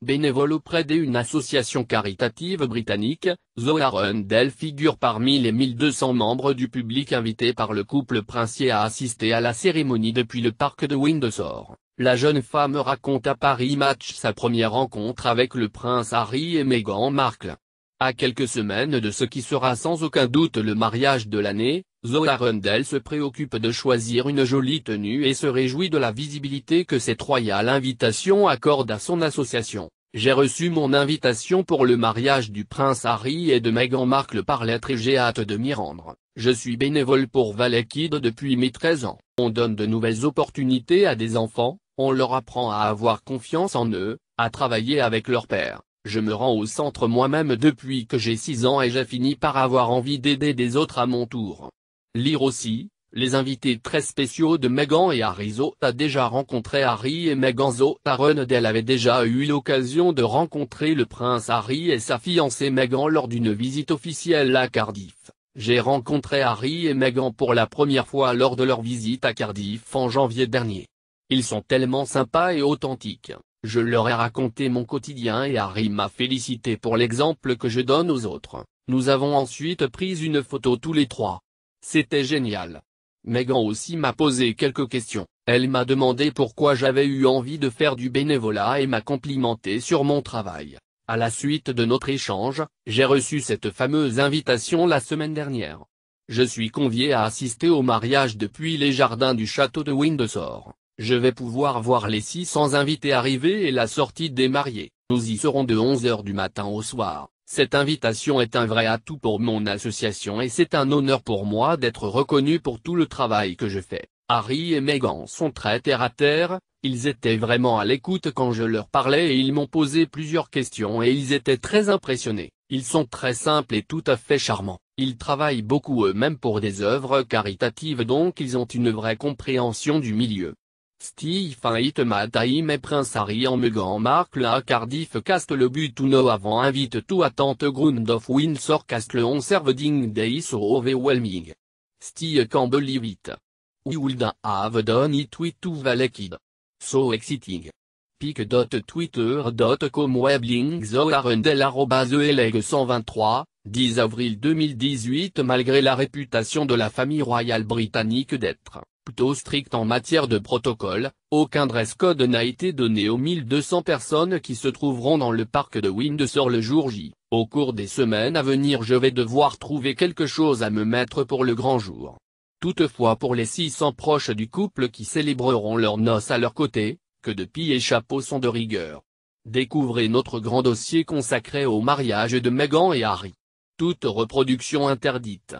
bénévole auprès d'une association caritative britannique, Zoe Arundel figure parmi les 1200 membres du public invités par le couple princier à assister à la cérémonie depuis le parc de Windsor. La jeune femme raconte à Paris Match sa première rencontre avec le prince Harry et Meghan Markle. À quelques semaines de ce qui sera sans aucun doute le mariage de l'année, Zoe Arundel se préoccupe de choisir une jolie tenue et se réjouit de la visibilité que cette royale invitation accorde à son association. J'ai reçu mon invitation pour le mariage du prince Harry et de Meghan Markle par lettre et j'ai hâte de m'y rendre. Je suis bénévole pour Valley Kids depuis mes 13 ans. On donne de nouvelles opportunités à des enfants, on leur apprend à avoir confiance en eux, à travailler avec leur père. Je me rends au centre moi-même depuis que j'ai 6 ans et j'ai fini par avoir envie d'aider des autres à mon tour. Lire aussi, les invités très spéciaux de Meghan et Harry. Zoe a déjà rencontré Harry et Meghan. Zoe Arundel avait déjà eu l'occasion de rencontrer le prince Harry et sa fiancée Meghan lors d'une visite officielle à Cardiff. J'ai rencontré Harry et Meghan pour la première fois lors de leur visite à Cardiff en janvier dernier. Ils sont tellement sympas et authentiques. Je leur ai raconté mon quotidien et Harry m'a félicité pour l'exemple que je donne aux autres. Nous avons ensuite pris une photo tous les trois. C'était génial. Meghan aussi m'a posé quelques questions. Elle m'a demandé pourquoi j'avais eu envie de faire du bénévolat et m'a complimenté sur mon travail. À la suite de notre échange, j'ai reçu cette fameuse invitation la semaine dernière. Je suis convié à assister au mariage depuis les jardins du château de Windsor. Je vais pouvoir voir les 600 invités arriver et la sortie des mariés. Nous y serons de 11h du matin au soir. Cette invitation est un vrai atout pour mon association et c'est un honneur pour moi d'être reconnu pour tout le travail que je fais. Harry et Meghan sont très terre-à-terre, ils étaient vraiment à l'écoute quand je leur parlais et ils m'ont posé plusieurs questions et ils étaient très impressionnés. Ils sont très simples et tout à fait charmants. Ils travaillent beaucoup eux-mêmes pour des œuvres caritatives donc ils ont une vraie compréhension du milieu. Stephen Hitchcock Time et Prince Harry en Meghan Markle à Cardiff Cast le but to know avant invite tout attente Ground of Windsor Cast le on Serving Day so overwhelming. Still can't believe it. We would have done it with to Valley Kids. So exciting. pic.twitter.com Webbling Zoe Arundel @theleg123, 10 avril 2018. Malgré la réputation de la famille royale britannique d'être plutôt stricte en matière de protocole, aucun dress code n'a été donné aux 1200 personnes qui se trouveront dans le parc de Windsor le jour J. Au cours des semaines à venir je vais devoir trouver quelque chose à me mettre pour le grand jour. Toutefois pour les 600 proches du couple qui célébreront leurs noces à leur côté, que de pis et chapeaux sont de rigueur. Découvrez notre grand dossier consacré au mariage de Meghan et Harry. Toute reproduction interdite.